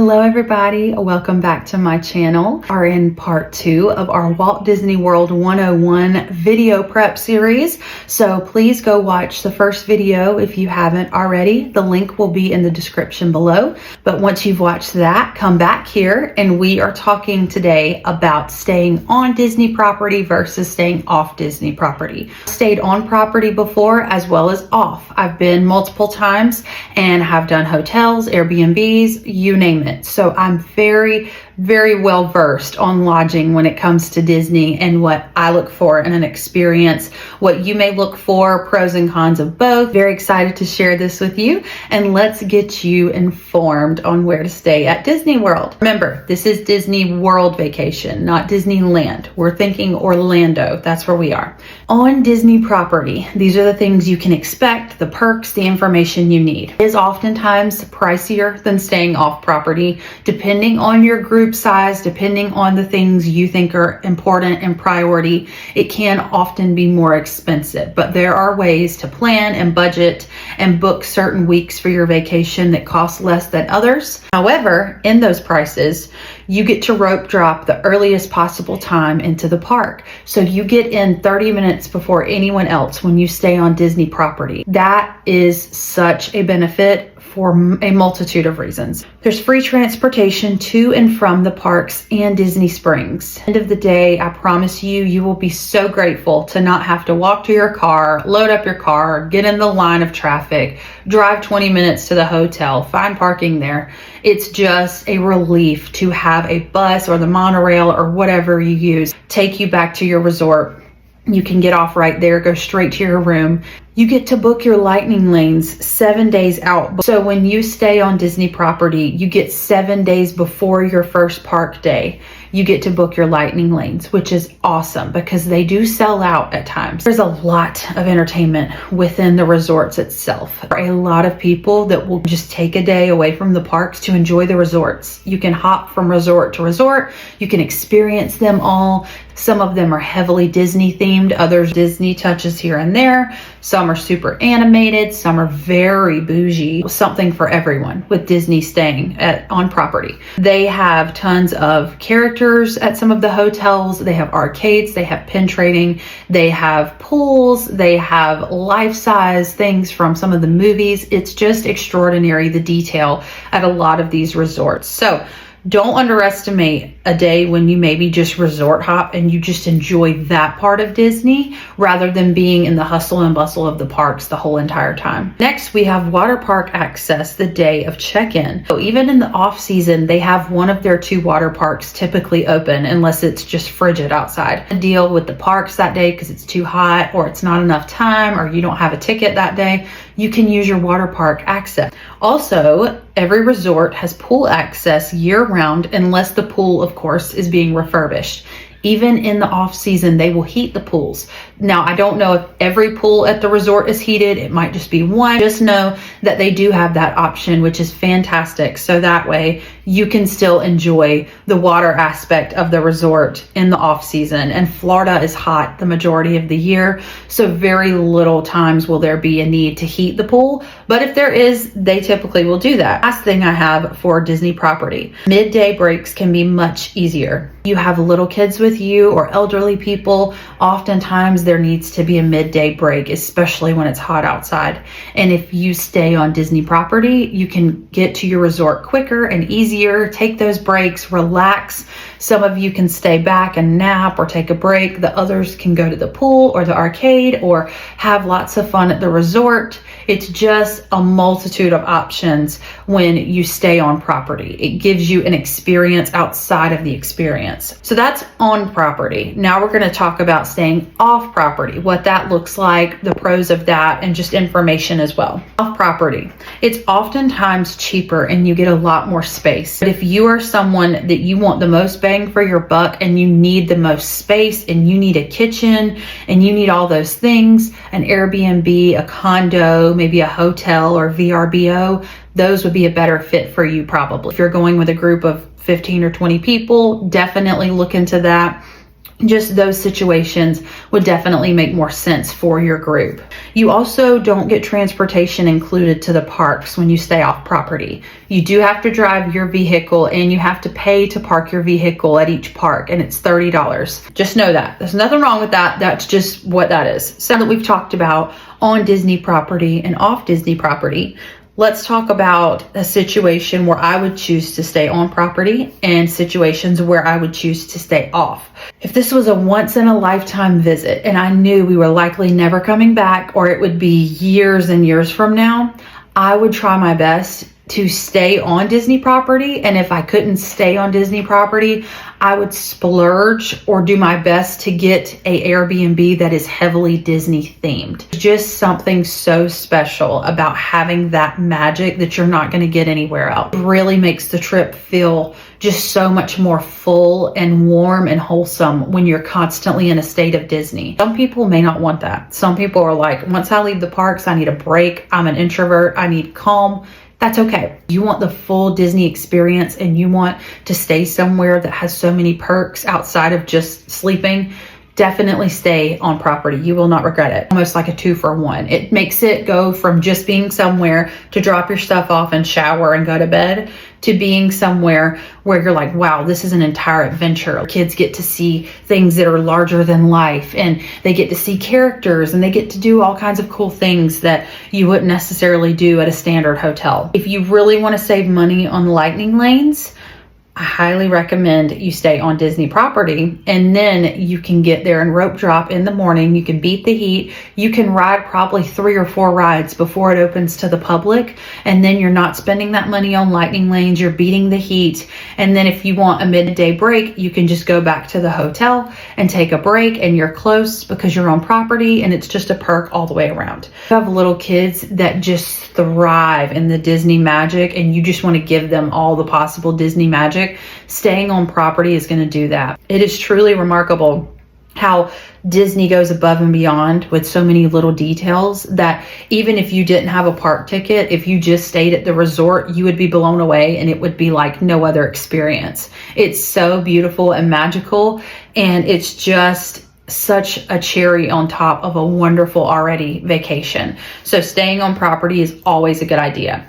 Hello everybody, welcome back to my channel. We are in part 2 of our Walt Disney World 101 video prep series. So please go watch the first video if you haven't already. The link will be in the description below. But once you've watched that, come back here and we are talking today about staying on Disney property versus staying off Disney property. Stayed on property before as well as off. I've been multiple times and have done hotels, Airbnbs, you name it. So I'm very well versed on lodging when it comes to Disney and what I look for in an experience, what you may look for, pros and cons of both. Very excited to share this with you, and let's get you informed on where to stay at Disney World. Remember, this is Disney World vacation, not Disneyland. We're thinking Orlando. That's where we are. On Disney property, these are the things you can expect, the perks, the information you need. It is oftentimes pricier than staying off property, depending on your group size, depending on the things you think are important and priority. It can often be more expensive, but there are ways to plan and budget and book certain weeks for your vacation that cost less than others. However, in those prices, you get to rope drop the earliest possible time into the park. So you get in 30 minutes before anyone else when you stay on Disney property. That is such a benefit for a multitude of reasons. There's free transportation to and from the parks and Disney Springs. End of the day, I promise you, you will be so grateful to not have to walk to your car, load up your car, get in the line of traffic, drive 20 minutes to the hotel, find parking there. It's just a relief to have a bus or the monorail or whatever you use take you back to your resort. You can get off right there, go straight to your room. You get to book your lightning lanes 7 days out. So when you stay on Disney property, you get 7 days before your first park day. You get to book your lightning lanes, which is awesome because they do sell out at times. There's a lot of entertainment within the resorts itself. There are a lot of people that will just take a day away from the parks to enjoy the resorts. You can hop from resort to resort. You can experience them all. Some of them are heavily Disney themed, others Disney touches here and there. Some are super animated, some are very bougie. Something for everyone with Disney staying on property. They have tons of characters at some of the hotels. They have arcades, they have pin trading, they have pools, they have life-size things from some of the movies. It's just extraordinary, the detail at a lot of these resorts. So don't underestimate a day when you maybe just resort hop and you just enjoy that part of Disney rather than being in the hustle and bustle of the parks the whole entire time. Next, we have water park access the day of check-in. So even in the off season, they have one of their 2 water parks typically open unless it's just frigid outside. Deal with the parks that day because it's too hot or it's not enough time or you don't have a ticket that day. You can use your water park access. Also, every resort has pool access year-round unless the pool, of course, is being refurbished. Even in the off season, they will heat the pools. Now, I don't know if every pool at the resort is heated. It might just be one. Just know that they do have that option, which is fantastic. So that way you can still enjoy the water aspect of the resort in the off season. And Florida is hot the majority of the year. So very little times will there be a need to heat the pool. But if there is, they typically will do that. Last thing I have for Disney property, midday breaks can be much easier. You have little kids with you or elderly people, oftentimes there needs to be a midday break, especially when it's hot outside. And if you stay on Disney property, you can get to your resort quicker and easier, take those breaks, relax. Some of you can stay back and nap or take a break. The others can go to the pool or the arcade or have lots of fun at the resort. It's just a multitude of options when you stay on property. It gives you an experience outside of the experience. So that's on property. Now we're going to talk about staying off property, what that looks like, the pros of that, and just information as well. Off property, it's oftentimes cheaper and you get a lot more space. But if you are someone that you want the most bang for your buck and you need the most space and you need a kitchen and you need all those things, an Airbnb, a condo, maybe a hotel or VRBO, those would be a better fit for you probably. If you're going with a group of 15 or 20 people, definitely look into that. just those situations would definitely make more sense for your group. You also don't get transportation included to the parks when you stay off property. You do have to drive your vehicle and you have to pay to park your vehicle at each park, and it's $30. Just know that. There's nothing wrong with that. That's just what that is. So that we've talked about on Disney property and off Disney property, let's talk about a situation where I would choose to stay on property and situations where I would choose to stay off. If this was a once in a lifetime visit and I knew we were likely never coming back, or it would be years and years from now, I would try my best to stay on Disney property. And if I couldn't stay on Disney property, I would splurge or do my best to get a Airbnb that is heavily Disney themed. Just something so special about having that magic that you're not going to get anywhere else. It really makes the trip feel just so much more full and warm and wholesome when you're constantly in a state of Disney. Some people may not want that. Some people are like, once I leave the parks, I need a break. I'm an introvert. I need calm. That's okay. You want the full Disney experience and you want to stay somewhere that has so many perks outside of just sleeping, definitely stay on property. You will not regret it. Almost like a 2-for-1. It makes it go from just being somewhere to drop your stuff off and shower and go to bed to being somewhere where you're like, wow, this is an entire adventure. Kids get to see things that are larger than life, and they get to see characters, and they get to do all kinds of cool things that you wouldn't necessarily do at a standard hotel. If you really want to save money on lightning lanes, I highly recommend you stay on Disney property, and then you can get there and rope drop in the morning. You can beat the heat. You can ride probably 3 or 4 rides before it opens to the public, and then you're not spending that money on lightning lanes. You're beating the heat, and then if you want a midday break, you can just go back to the hotel and take a break, and you're close because you're on property, and it's just a perk all the way around. You have little kids that just thrive in the Disney magic, and you just want to give them all the possible Disney magic. Staying on property is going to do that. It is truly remarkable how Disney goes above and beyond with so many little details that even if you didn't have a park ticket, if you just stayed at the resort, you would be blown away and it would be like no other experience. It's so beautiful and magical, and it's just such a cherry on top of a wonderful already vacation. So staying on property is always a good idea.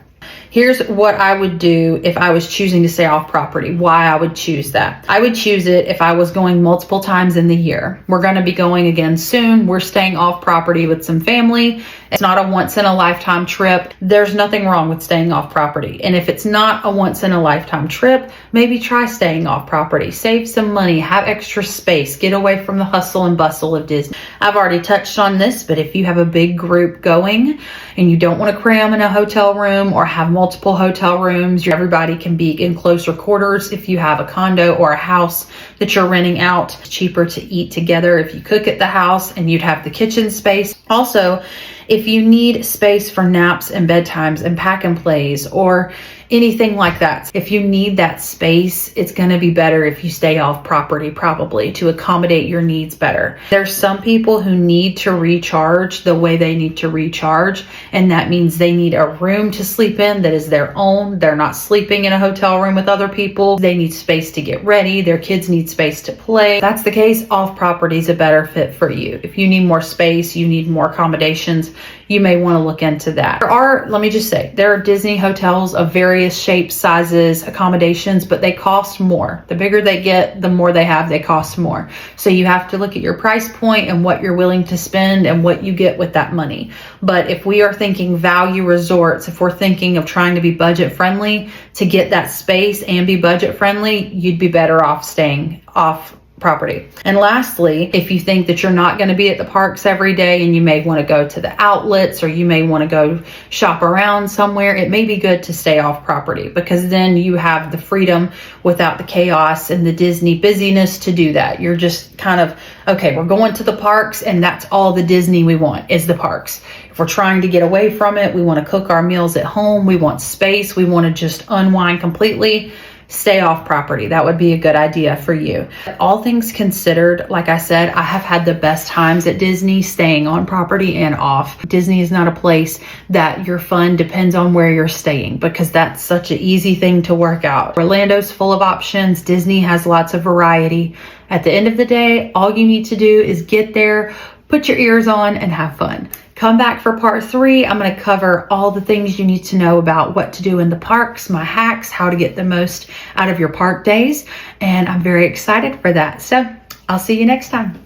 Here's what I would do if I was choosing to stay off property, why I would choose that. I would choose it if I was going multiple times in the year. We're going to be going again soon. We're staying off property with some family. It's not a once in a lifetime trip. There's nothing wrong with staying off property. And if it's not a once in a lifetime trip, maybe try staying off property. Save some money, have extra space, get away from the hustle and bustle of Disney. I've already touched on this, but if you have a big group going and you don't want to cram in a hotel room or have multiple hotel rooms, everybody can be in closer quarters. If you have a condo or a house that you're renting out, it's cheaper to eat together if you cook at the house, and you'd have the kitchen space. Also, if you need space for naps and bedtimes and pack and plays or anything like that, if you need that space, it's going to be better if you stay off property, probably, to accommodate your needs better. There's some people who need to recharge the way they need to recharge, and that means they need a room to sleep in that is their own. They're not sleeping in a hotel room with other people. They need space to get ready. Their kids need space to play. If that's the case, off property is a better fit for you. If you need more space, you need more accommodations, you may want to look into that. Let me just say, there are Disney hotels of various shapes, sizes, accommodations, but they cost more. The bigger they get, the more they have, they cost more. So you have to look at your price point and what you're willing to spend and what you get with that money. But if we are thinking value resorts, if we're thinking of trying to be budget friendly to get that space and be budget friendly, you'd be better off staying off property. And lastly, if you think that you're not going to be at the parks every day and you may want to go to the outlets or you may want to go shop around somewhere, it may be good to stay off property, because then you have the freedom without the chaos and the Disney busyness to do that. You're just kind of, okay, we're going to the parks and that's all the Disney we want is the parks. If we're trying to get away from it, we want to cook our meals at home, we want space, we want to just unwind completely, stay off property. That would be a good idea for you. All things considered, like I said, I have had the best times at Disney staying on property and off. Disney is not a place that your fun depends on where you're staying, because that's such an easy thing to work out. Orlando's full of options. Disney has lots of variety. At the end of the day, all you need to do is get there, put your ears on, and have fun. Come back for part 3. I'm going to cover all the things you need to know about what to do in the parks, my hacks, how to get the most out of your park days, and I'm very excited for that. So I'll see you next time.